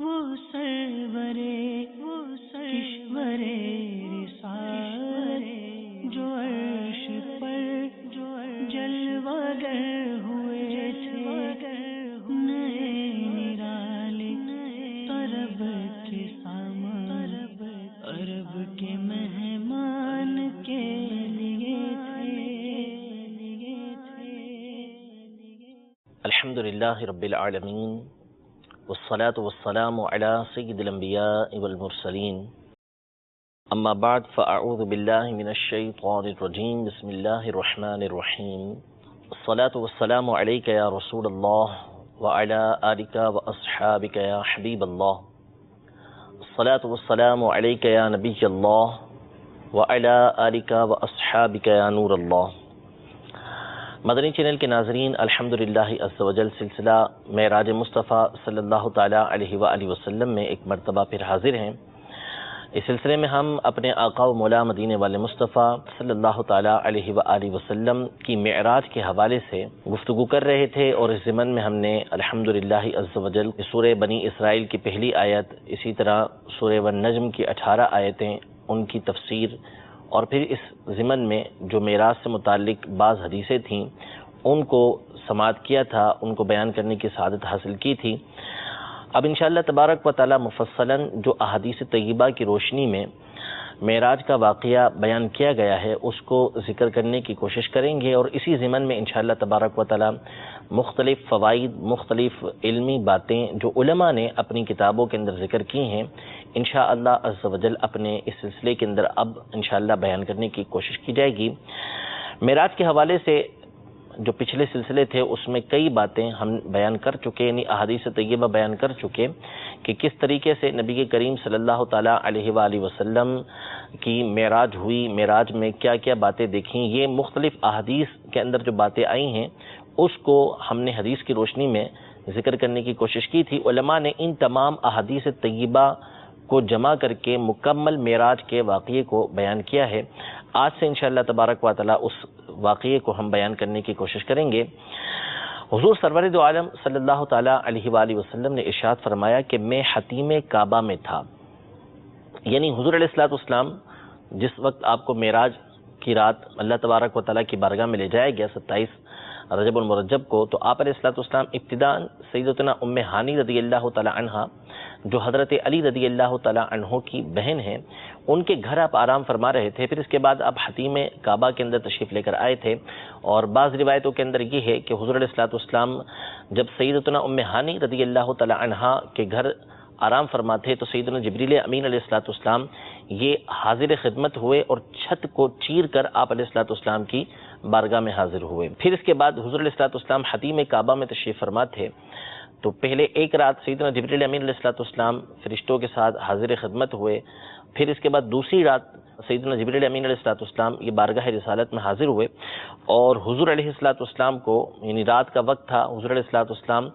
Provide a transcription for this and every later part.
وہ کشورے رسالت جو عرش پر جلوہ گر ہوئے تھے، نئے نرالے طرب کے سامان عرب کے مہمان کے لیے تھے۔ الحمد للہ رب العالمین والصلاة والسلام على سید الانبیاء والمرسلین، اما بعد فاعوذ باللہ من الشیطان الرجیم، بسم اللہ الرحمن الرحیم۔ الصلاة والسلام علیک یا رسول اللہ وعلی آلک واصحابک یا حبیب اللہ۔ الصلاة والسلام علیک یا نبی اللہ وعلی آلک واصحابک یا نور اللہ۔ مدنی چینل کے ناظرین، الحمدللہ عز و جل سلسلہ معراج مصطفیٰ صلی اللہ تعالیٰ علیہ وآلہ وسلم میں ایک مرتبہ پھر حاضر ہیں۔ اس سلسلے میں ہم اپنے آقا و مولا مدینے والے مصطفیٰ صلی اللہ تعالیٰ علیہ وآلہ وسلم کی معراج کے حوالے سے گفتگو کر رہے تھے، اور اس ضمن میں ہم نے الحمدللہ عز و جل سورہ بنی اسرائیل کی پہلی آیت، اسی طرح سورہ والنجم کی 18 آیتیں، ان کی تفسیر، اور پھر اس ضمن میں جو معراج سے متعلق بعض حدیثیں تھیں ان کو سماعت کیا تھا، ان کو بیان کرنے کی سعادت حاصل کی تھی۔ اب انشاءاللہ تبارک و تعالی مفصلاً جو احادیث طیبہ کی روشنی میں معراج کا واقعہ بیان کیا گیا ہے اس کو ذکر کرنے کی کوشش کریں گے، اور اسی ضمن میں انشاءاللہ تبارک و تعالی مختلف فوائد، مختلف علمی باتیں جو علماء نے اپنی کتابوں کے اندر ذکر کی ہیں، انشاءاللہ عز و جل اپنے اس سلسلے کے اندر اب انشاءاللہ بیان کرنے کی کوشش کی جائے گی۔ معراج کے حوالے سے جو پچھلے سلسلے تھے اس میں کئی باتیں ہم بیان کر چکے، یعنی احادیث طیبہ بیان کر چکے کہ کس طریقے سے نبی کریم صلی اللہ تعالیٰ علیہ وآلہ وسلم کی معراج ہوئی، معراج میں کیا کیا باتیں دیکھیں، یہ مختلف احادیث کے اندر جو باتیں آئی ہیں اس کو ہم نے حدیث کی روشنی میں ذکر کرنے کی کوشش کی تھی۔ علماء نے ان تمام احادیث طیبہ کو جمع کر کے مکمل معراج کے واقعے کو بیان کیا ہے۔ آج سے انشاءاللہ تبارک و تعالی اس واقعے کو ہم بیان کرنے کی کوشش کریں گے۔ حضور سرور دو عالم صلی اللہ تعالی علیہ وآلہ وسلم نے ارشاد فرمایا کہ میں حتیم کعبہ میں تھا، یعنی حضور علیہ الصلوۃ والسلام جس وقت آپ کو معراج کی رات اللہ تبارک و تعالی کی بارگاہ میں لے جایا گیا 27 رجب المرجب کو، تو آپ علیہ الصلوۃ والسلام ابتداء سیدتنا ام ہانی رضی اللہ تعالی عنہا جو حضرت علی رضی اللہ تعالی عنہ کی بہن ہیں ان کے گھر آپ آرام فرما رہے تھے۔ پھر اس کے بعد آپ حتیم کعبہ کے اندر تشریف لے کر آئے تھے، اور بعض روایتوں کے اندر یہ ہے کہ حضور علیہ الصلوۃ والسلام جب سیدتنا ام ہانی رضی اللہ تعالی عنہا کے گھر آرام فرماتے تو سیدنا جبریل امین علیہ الصلوۃ والسلام یہ حاضر خدمت ہوئے اور چھت کو چیر کر آپ علیہ الصلوۃ والسلام کی بارگاہ میں حاضر ہوئے۔ پھر اس کے بعد حضور علیہ الصلوۃ والسلام حتیم کعبہ میں تشریف فرما تھے، تو پہلے ایک رات سیدنا جبریل امین علیہ الصلوۃ والسلام فرشتوں کے ساتھ حاضر خدمت ہوئے، پھر اس کے بعد دوسری رات سیدنا جبریل امین علیہ الصلوۃ والسلام یہ بارگاہ رسالت میں حاضر ہوئے، اور حضور علیہ الصلوۃ والسلام کو، یعنی رات کا وقت تھا، حضور علیہ الصلوۃ والسلام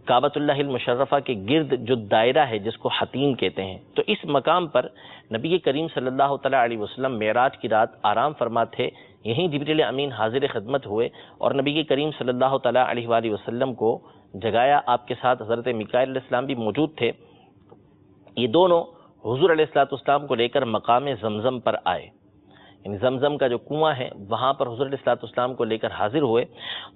کعبۃ اللہ المشرفہ کے گرد جو دائرہ ہے جس کو حتیم کہتے ہیں، تو اس مقام پر نبی کریم صلی اللہ تعالیٰ علیہ وسلم معراج کی رات آرام فرما تھے، یہیں جبریل امین حاضر خدمت ہوئے اور نبی کریم صلی اللہ تعالیٰ علیہ وآلہ وسلم کو جگایا۔ آپ کے ساتھ حضرت میکائیل علیہ السلام بھی موجود تھے۔ یہ دونوں حضور علیہ الصلوۃ والسلام کو لے کر مقام زمزم پر آئے، یعنی زمزم کا جو کنواں ہے وہاں پر حضور علیہ الصلوۃ والسلام کو لے کر حاضر ہوئے،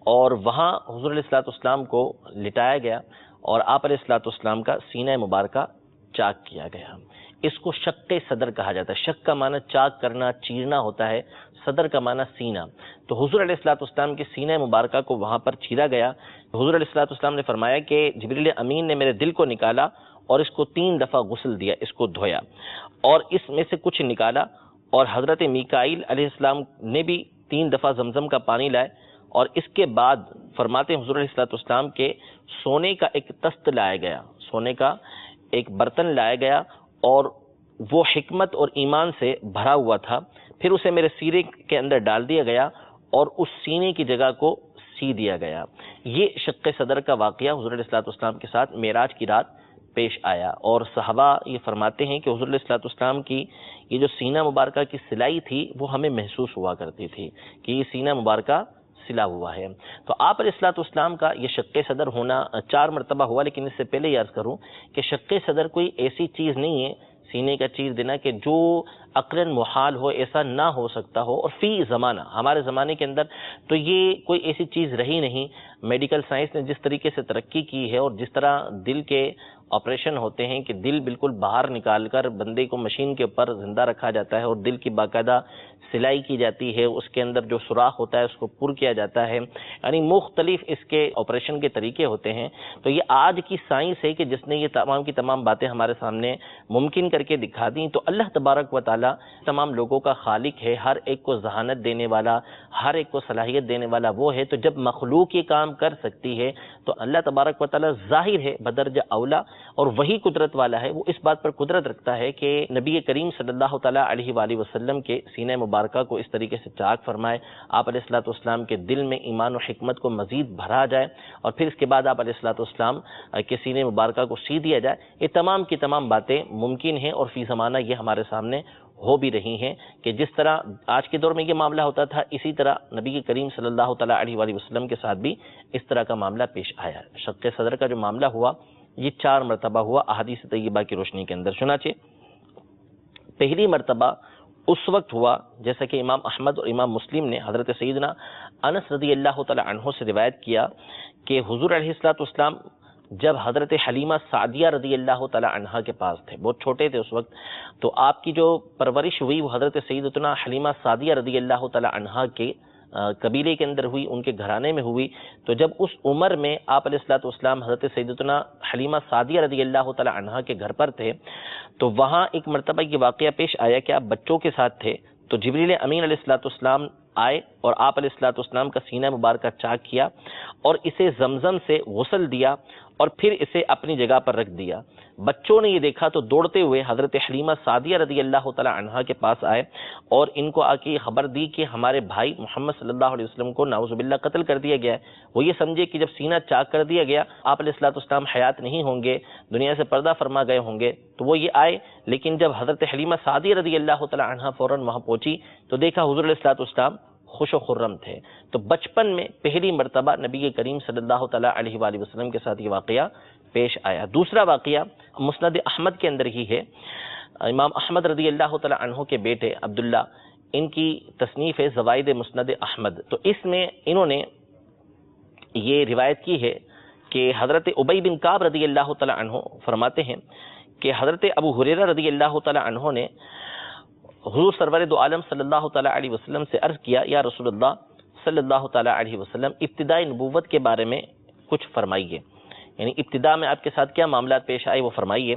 اور وہاں حضور علیہ الصلوۃ والسلام کو لٹایا گیا اور آپ علیہ الصلوۃ والسلام کا سینہ مبارکہ چاک کیا گیا۔ اس کو شق صدر کہا جاتا ہے۔ شق کا معنی چاک کرنا، چیرنا ہوتا ہے، صدر کا معنی سینہ۔ تو حضور علیہ الصلوۃ والسلام کے سینہ مبارکہ کو وہاں پر چیرا گیا۔ حضور علیہ الصلوۃ والسلام نے فرمایا کہ جبریل امین نے میرے دل کو نکالا اور اس کو 3 دفعہ غسل دیا، اس کو دھویا، اور اس میں سے کچھ نکالا، اور حضرت میکائیل علیہ السلام نے بھی 3 دفعہ زمزم کا پانی لائے، اور اس کے بعد فرماتے ہیں حضور علیہ الصلوۃ والسلام کے سونے کا ایک تست لایا گیا، سونے کا ایک برتن لایا گیا، اور وہ حکمت اور ایمان سے بھرا ہوا تھا۔ پھر اسے میرے سینے کے اندر ڈال دیا گیا اور اس سینے کی جگہ کو سی دیا گیا۔ یہ شق صدر کا واقعہ حضور علیہ الصلوۃ والسلام کے ساتھ معراج کی رات پیش آیا، اور صحابہ یہ فرماتے ہیں کہ حضور علیہ الصلوۃ والسلام کی یہ جو سینہ مبارکہ کی سلائی تھی وہ ہمیں محسوس ہوا کرتی تھی کہ یہ سینہ مبارکہ سلا ہوا ہے۔ تو آپ علیہ الصلوۃ والسلام کا یہ شق صدر ہونا 4 مرتبہ ہوا، لیکن اس سے پہلے یہ عرض کروں کہ شق صدر کوئی ایسی چیز نہیں ہے سینے کا چیر دینا کہ جو عقلاً محال ہو، ایسا نہ ہو سکتا ہو، اور فی زمانہ ہمارے زمانے کے اندر تو یہ کوئی ایسی چیز رہی نہیں۔ میڈیکل سائنس نے جس طریقے سے ترقی کی ہے اور جس طرح دل کے آپریشن ہوتے ہیں کہ دل بالکل باہر نکال کر بندے کو مشین کے اوپر زندہ رکھا جاتا ہے اور دل کی باقاعدہ سلائی کی جاتی ہے، اس کے اندر جو سوراخ ہوتا ہے اس کو پر کیا جاتا ہے، یعنی مختلف اس کے آپریشن کے طریقے ہوتے ہیں۔ تو یہ آج کی سائنس ہے کہ جس نے یہ تمام کی تمام باتیں ہمارے سامنے ممکن کر کے دکھا دیں۔ تو اللہ تبارک و تعالی تمام لوگوں کا خالق ہے، ہر ایک کو ذہانت دینے والا، ہر ایک کو صلاحیت دینے والا وہ ہے۔ تو جب مخلوق یہ کام کر سکتی ہے تو اللہ تبارک و تعالی ظاہر ہے بدرجہ اولا، اور وہی قدرت والا ہے، وہ اس بات پر قدرت رکھتا ہے کہ نبی کریم صلی اللہ تعالیٰ علیہ وآلہ وسلم کے سینہ مبارکہ کو اس طریقے سے چاک فرمائے، آپ علیہ الصلوۃ والسلام کے دل میں ایمان و حکمت کو مزید بھرا جائے، اور پھر اس کے بعد آپ علیہ الصلوۃ والسلام کے سینہ مبارکہ کو سی دیا جائے۔ یہ تمام کی تمام باتیں ممکن ہیں اور فی زمانہ یہ ہمارے سامنے ہو بھی رہی ہیں کہ جس طرح آج کے دور میں یہ معاملہ ہوتا تھا، اسی طرح نبی کریم صلی اللہ تعالیٰ علیہ وآلہ وسلم کے ساتھ بھی اس طرح کا معاملہ پیش آیا۔ شق صدر کا جو معاملہ ہوا یہ 4 مرتبہ ہوا احادیث طیبہ کی روشنی کے اندر۔ چنانچہ پہلی مرتبہ اس وقت ہوا جیسا کہ امام احمد اور امام مسلم نے حضرت سیدنا انس رضی اللہ تعالی عنہ سے روایت کیا کہ حضور علیہ الصلوۃ والسلام جب حضرت حلیمہ سعدیہ رضی اللہ تعالی عنہا کے پاس تھے، بہت چھوٹے تھے اس وقت، تو آپ کی جو پرورش ہوئی وہ حضرت سیدتنا حلیمہ سعدیہ رضی اللہ تعالی عنہا کے قبیلے کے اندر ہوئی، ان کے گھرانے میں ہوئی۔ تو جب اس عمر میں آپ علیہ الصلوۃ والسلام حضرت سیدتنا حلیمہ سعدیہ رضی اللہ تعالی عنہا کے گھر پر تھے، تو وہاں ایک مرتبہ یہ واقعہ پیش آیا کہ آپ بچوں کے ساتھ تھے، تو جبریل امین علیہ الصلوۃ والسلام آئے اور آپ علیہ الصلوۃ والسلام کا سینہ مبارکہ چاک کیا اور اسے زمزم سے غسل دیا اور پھر اسے اپنی جگہ پر رکھ دیا۔ بچوں نے یہ دیکھا تو دوڑتے ہوئے حضرت حلیمہ سعدیہ رضی اللہ تعالی عنہا کے پاس آئے اور ان کو آ کے خبر دی کہ ہمارے بھائی محمد صلی اللہ علیہ وسلم کو نعوذ باللہ قتل کر دیا گیا ہے۔ وہ یہ سمجھے کہ جب سینہ چاک کر دیا گیا آپ علیہ الصلوۃ والسلام حیات نہیں ہوں گے، دنیا سے پردہ فرما گئے ہوں گے، تو وہ یہ آئے، لیکن جب حضرت حلیمہ سعدیہ رضی اللہ تعالی عنہا فوراً وہاں پہنچی تو دیکھا حضور علیہ الصلوۃ والسلام خوش و خرم تھے۔ تو بچپن میں پہلی مرتبہ نبی کریم صلی اللہ تعالیٰ علیہ وآلہ وسلم کے ساتھ یہ واقعہ پیش آیا۔ دوسرا واقعہ مسند احمد کے اندر ہی ہے۔ امام احمد رضی اللہ تعالیٰ عنہ کے بیٹے عبداللہ، ان کی تصنیف ہے زوائد مسند احمد، تو اس میں انہوں نے یہ روایت کی ہے کہ حضرت ابی بن کعب رضی اللہ تعالیٰ عنہ فرماتے ہیں کہ حضرت ابو ہریرہ رضی اللہ تعالیٰ عنہ نے حضور سرور دو عالم صلی اللہ تعالیٰ علیہ وسلم سے عرض کیا، یا رسول اللہ صلی اللہ تعالیٰ علیہ وسلم، ابتدائی نبوت کے بارے میں کچھ فرمائیے، یعنی ابتدا میں آپ کے ساتھ کیا معاملات پیش آئے وہ فرمائیے۔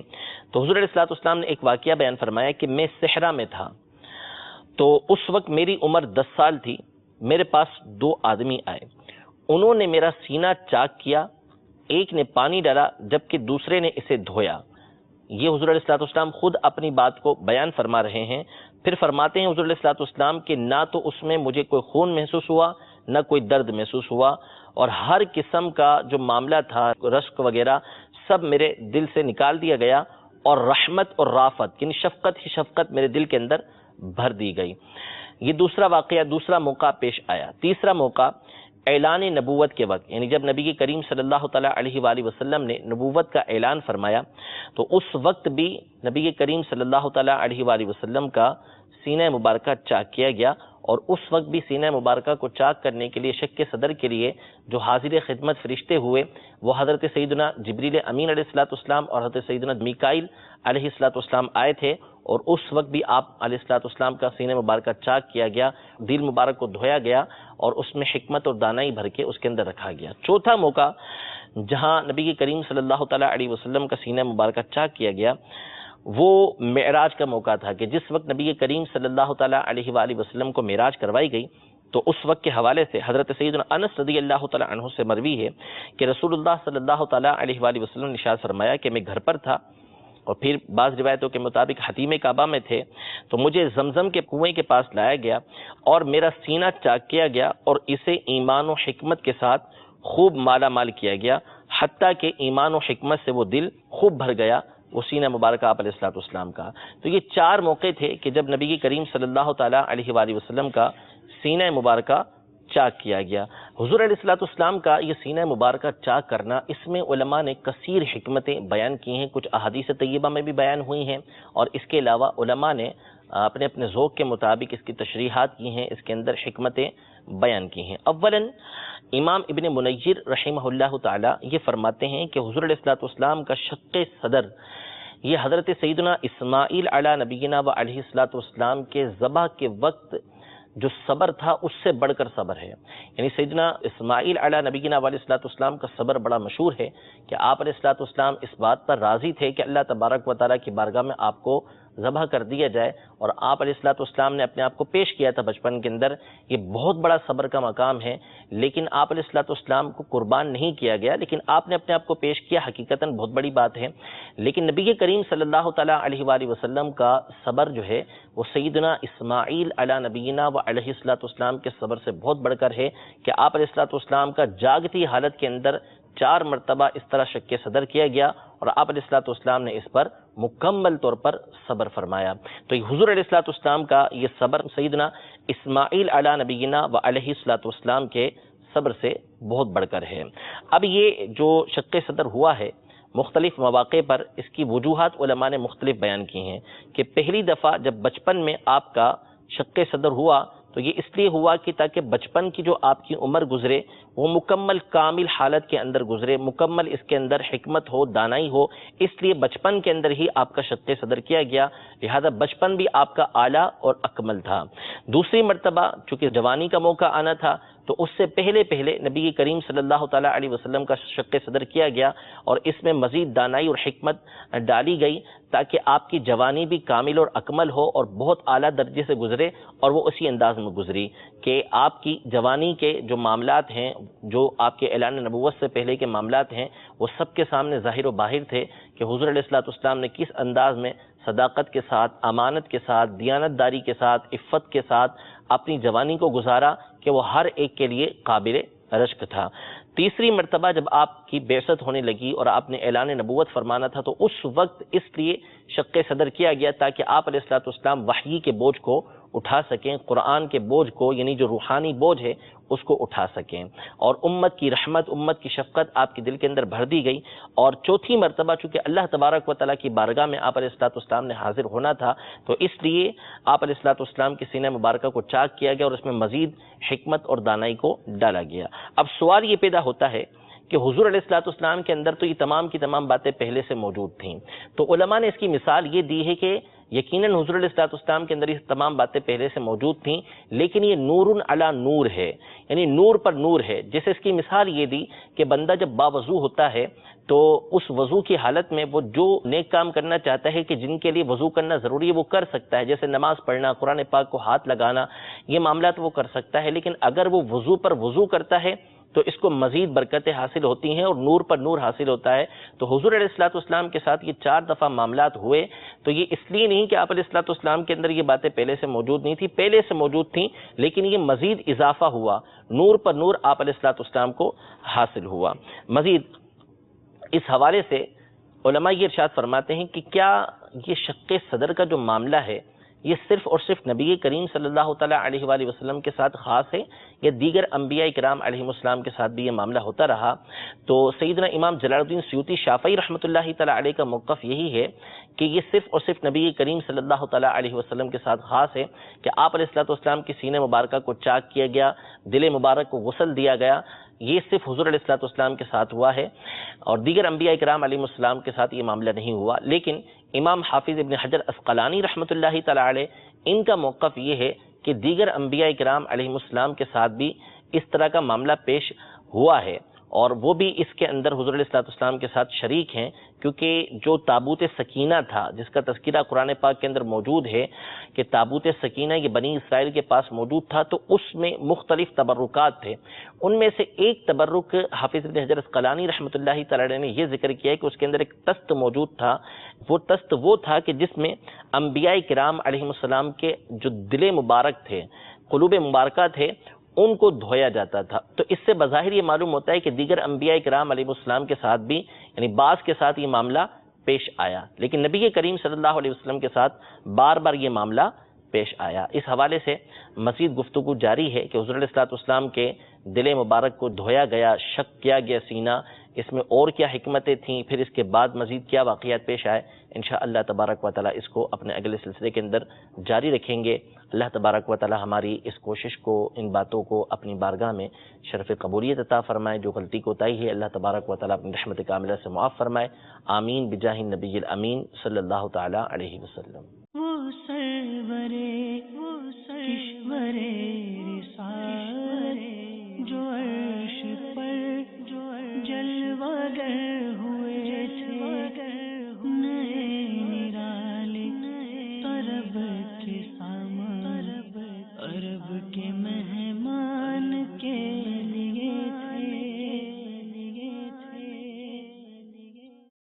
تو حضور علیہ الصلوۃ والسلام نے ایک واقعہ بیان فرمایا کہ میں صحرا میں تھا، تو اس وقت میری عمر 10 سال تھی، میرے پاس 2 آدمی آئے، انہوں نے میرا سینہ چاک کیا، ایک نے پانی ڈالا جبکہ دوسرے نے اسے دھویا۔ یہ حضور علیہ الصلوۃ والسلام خود اپنی بات کو بیان فرما رہے ہیں۔ پھر فرماتے ہیں حضور علیہ الصلوۃ والسلام کہ نہ تو اس میں مجھے کوئی خون محسوس ہوا نہ کوئی درد محسوس ہوا، اور ہر قسم کا جو معاملہ تھا رشک وغیرہ سب میرے دل سے نکال دیا گیا، اور رحمت اور رافت یعنی شفقت ہی شفقت میرے دل کے اندر بھر دی گئی۔ یہ دوسرا واقعہ، دوسرا موقع پیش آیا۔ تیسرا موقع اعلان نبوت کے وقت، یعنی جب نبی کریم صلی اللہ تعالیٰ علیہ وآلہ وسلم نے نبوت کا اعلان فرمایا تو اس وقت بھی نبی کریم صلی اللہ تعالیٰ علیہ وآلہ وسلم کا سینہ مبارکہ چاک کیا گیا، اور اس وقت بھی سینہ مبارکہ کو چاک کرنے کے لیے شق صدر کے لیے جو حاضر خدمت فرشتے ہوئے وہ حضرت سیدنا جبریل امین علیہ الصلوۃ والسلام اور حضرت سیدنا میکائیل علیہ الصلوۃ والسلام آئے تھے، اور اس وقت بھی آپ علیہ الصلوۃ والسلام کا سینہ مبارکہ چاک کیا گیا، دل مبارک کو دھویا گیا اور اس میں حکمت اور دانائی بھر کے اس کے اندر رکھا گیا۔ چوتھا موقع جہاں نبی کریم صلی اللہ تعالیٰ علیہ وسلم کا سینہ مبارکہ چاک کیا گیا وہ معراج کا موقع تھا کہ جس وقت نبی کریم صلی اللہ تعالیٰ علیہ وآلہ وسلم کو معراج کروائی گئی، تو اس وقت کے حوالے سے حضرت سیدنا انس رضی اللہ تعالیٰ عنہ سے مروی ہے کہ رسول اللہ صلی اللہ تعالیٰ علیہ وآلہ وسلم نے ارشاد فرمایا کہ میں گھر پر تھا، اور پھر بعض روایتوں کے مطابق حتیم کعبہ میں تھے، تو مجھے زمزم کے کنویں کے پاس لایا گیا اور میرا سینہ چاک کیا گیا اور اسے ایمان و حکمت کے ساتھ خوب مالا مال کیا گیا، حتیٰ کہ ایمان و حکمت سے وہ دل خوب بھر گیا، وہ سینہ مبارکہ آپ علیہ الصلوۃ والسلام کا۔ تو یہ 4 موقع تھے کہ جب نبی کریم صلی اللہ تعالیٰ علیہ وآلہ وسلم کا سینہ مبارکہ چاک کیا گیا۔ حضور علیہ السلام کا یہ سینہ مبارکہ چاک کرنا، اس میں علماء نے کثیر حکمتیں بیان کی ہیں، کچھ احادیث طیبہ میں بھی بیان ہوئی ہیں، اور اس کے علاوہ علماء نے اپنے اپنے ذوق کے مطابق اس کی تشریحات کی ہیں، اس کے اندر حکمتیں بیان کی ہیں۔ اولاً امام ابن منیر رحمہ اللہ تعالی یہ فرماتے ہیں کہ حضور علیہ السلام کا شق صدر یہ حضرت سیدنا اسماعیل علی نبینا و علیہ السلام کے ذبح کے وقت جو صبر تھا اس سے بڑھ کر صبر ہے۔ یعنی سیدنا اسماعیل علی نبینا و علیہ السلام کا صبر بڑا مشہور ہے کہ آپ علیہ السلام اس بات پر راضی تھے کہ اللہ تبارک و تعالیٰ کی بارگاہ میں آپ کو ذبح کر دیا جائے، اور آپ علیہ السلام نے اپنے آپ کو پیش کیا تھا بچپن کے اندر۔ یہ بہت بڑا صبر کا مقام ہے، لیکن آپ علیہ السلام کو قربان نہیں کیا گیا، لیکن آپ نے اپنے آپ کو پیش کیا، حقیقتاً بہت بڑی بات ہے۔ لیکن نبی کریم صلی اللہ تعالیٰ علیہ وآلہ وسلم کا صبر جو ہے وہ سیدنا اسماعیل علی نبینا و علیہ السلام کے صبر سے بہت بڑھ کر ہے کہ آپ علیہ السلام کا جاگتی حالت کے اندر 4 مرتبہ اس طرح شق صدر کیا گیا، اور آپ علیہ السلام نے اس پر مکمل طور پر صبر فرمایا۔ تو یہ حضور علیہ السلام کا یہ صبر سیدنا اسماعیل علی نبینا و علیہ السلام کے صبر سے بہت بڑھ کر ہے۔ اب یہ جو شق صدر ہوا ہے مختلف مواقع پر، اس کی وجوہات علماء نے مختلف بیان کی ہیں کہ پہلی دفعہ جب بچپن میں آپ کا شق صدر ہوا تو یہ اس لیے ہوا کہ تاکہ بچپن کی جو آپ کی عمر گزرے وہ مکمل کامل حالت کے اندر گزرے، مکمل اس کے اندر حکمت ہو، دانائی ہو، اس لیے بچپن کے اندر ہی آپ کا شق صدر کیا گیا، لہذا بچپن بھی آپ کا اعلیٰ اور اکمل تھا۔ دوسری مرتبہ چونکہ جوانی کا موقع آنا تھا تو اس سے پہلے نبی کریم صلی اللہ تعالیٰ علیہ وسلم کا شق صدر کیا گیا، اور اس میں مزید دانائی اور حکمت ڈالی گئی تاکہ آپ کی جوانی بھی کامل اور اکمل ہو اور بہت اعلیٰ درجے سے گزرے، اور وہ اسی انداز میں گزری کہ آپ کی جوانی کے جو معاملات ہیں، جو آپ کے اعلان نبوت سے پہلے کے معاملات ہیں، وہ سب کے سامنے ظاہر و باہر تھے کہ حضور علیہ السلام نے کس انداز میں صداقت کے ساتھ، امانت کے ساتھ، دیانت داری کے ساتھ، عفت کے ساتھ اپنی جوانی کو گزارا کہ وہ ہر ایک کے لیے قابل رشک تھا۔ تیسری مرتبہ جب آپ کی بعثت ہونے لگی اور آپ نے اعلان نبوت فرمانا تھا تو اس وقت اس لیے شق صدر کیا گیا تاکہ آپ علیہ السلام وحی کے بوجھ کو اٹھا سکیں، قرآن کے بوجھ کو، یعنی جو روحانی بوجھ ہے اس کو اٹھا سکیں، اور امت کی رحمت، امت کی شفقت آپ کے دل کے اندر بھر دی گئی۔ اور چوتھی مرتبہ چونکہ اللہ تبارک و تعالیٰ کی بارگاہ میں آپ علیہ السلام نے حاضر ہونا تھا تو اس لیے آپ علیہ السلام کی سینہ مبارکہ کو چاک کیا گیا اور اس میں مزید حکمت اور دانائی کو ڈالا گیا۔ اب سوال یہ پیدا ہوتا ہے کہ حضور علیہ السلام کے اندر تو یہ تمام کی تمام باتیں پہلے سے موجود تھیں، تو علماء نے اس کی مثال یہ دی ہے کہ یقیناً حضور علیہ السلام کے اندر یہ تمام باتیں پہلے سے موجود تھیں، لیکن یہ نور علی نور ہے، یعنی نور پر نور ہے۔ جیسے اس کی مثال یہ دی کہ بندہ جب باوضو ہوتا ہے تو اس وضو کی حالت میں وہ جو نیک کام کرنا چاہتا ہے کہ جن کے لیے وضو کرنا ضروری ہے وہ کر سکتا ہے، جیسے نماز پڑھنا، قرآن پاک کو ہاتھ لگانا، یہ معاملات وہ کر سکتا ہے، لیکن اگر وہ وضو پر وضو کرتا ہے تو اس کو مزید برکتیں حاصل ہوتی ہیں اور نور پر نور حاصل ہوتا ہے۔ تو حضور علیہ السلام کے ساتھ یہ 4 دفعہ معاملات ہوئے، تو یہ اس لیے نہیں کہ آپ علیہ السلام کے اندر یہ باتیں پہلے سے موجود نہیں تھی، پہلے سے موجود تھیں، لیکن یہ مزید اضافہ ہوا، نور پر نور آپ علیہ السلام کو حاصل ہوا۔ مزید اس حوالے سے علماء یہ ارشاد فرماتے ہیں کہ کیا یہ شق صدر کا جو معاملہ ہے یہ صرف اور صرف نبی کریم صلی اللہ تعالیٰ علیہ وآلہ وسلم کے ساتھ خاص ہے یا دیگر انبیاء کرام علیہ السلام کے ساتھ بھی یہ معاملہ ہوتا رہا؟ تو سیدنا امام جلال الدین سیوطی شافعی رحمۃ اللہ تعالیٰ علیہ کا موقف یہی ہے کہ یہ صرف اور صرف نبی کریم صلی اللہ تعالیٰ علیہ وسلم کے ساتھ خاص ہے کہ آپ علیہ السلام کی سینہ مبارکہ کو چاک کیا گیا، دل مبارک کو غسل دیا گیا، یہ صرف حضور علیہ السلام کے ساتھ ہوا ہے اور دیگر انبیاء کرام علیہ السلام کے ساتھ یہ معاملہ نہیں ہوا۔ لیکن امام حافظ ابن حجر عسقلانی رحمۃ اللہ تعالیٰ علیہ ان کا موقف یہ ہے کہ دیگر انبیاء کرام علیہ السلام کے ساتھ بھی اس طرح کا معاملہ پیش ہوا ہے اور وہ بھی اس کے اندر حضور علیہ السلام کے ساتھ شریک ہیں، کیونکہ جو تابوت سکینہ تھا جس کا تذکرہ قرآن پاک کے اندر موجود ہے کہ تابوت سکینہ یہ بنی اسرائیل کے پاس موجود تھا، تو اس میں مختلف تبرکات تھے۔ ان میں سے ایک تبرک حافظ ابن حجر عسقلانی رحمۃ اللہ تعالی نے یہ ذکر کیا ہے کہ اس کے اندر ایک تست موجود تھا، وہ تست وہ تھا کہ جس میں انبیاء کرام علیہ السلام کے جو دل مبارک تھے، قلوب مبارکہ تھے، ان کو دھویا جاتا تھا۔ تو اس سے بظاہر یہ معلوم ہوتا ہے کہ دیگر انبیاء کرام علیہ السلام کے ساتھ بھی یعنی بعض کے ساتھ یہ معاملہ پیش آیا، لیکن نبی کریم صلی اللہ علیہ وسلم کے ساتھ بار بار یہ معاملہ پیش آیا۔ اس حوالے سے مزید گفتگو جاری ہے کہ حضور علیہ الصلوۃ والسلام کے دل مبارک کو دھویا گیا، شق کیا گیا سینہ، اس میں اور کیا حکمتیں تھیں، پھر اس کے بعد مزید کیا واقعات پیش آئے، انشاءاللہ تبارک و تعالیٰ اس کو اپنے اگلے سلسلے کے اندر جاری رکھیں گے۔ اللہ تبارک و تعالیٰ ہماری اس کوشش کو، ان باتوں کو اپنی بارگاہ میں شرف قبولیت عطا فرمائے، جو غلطی کوتاہی ہے اللہ تبارک و تعالیٰ اپنی رحمت کاملہ سے معاف فرمائے، آمین بجاہ النبی الامین صلی اللہ تعالیٰ علیہ وسلم۔ وہ سرور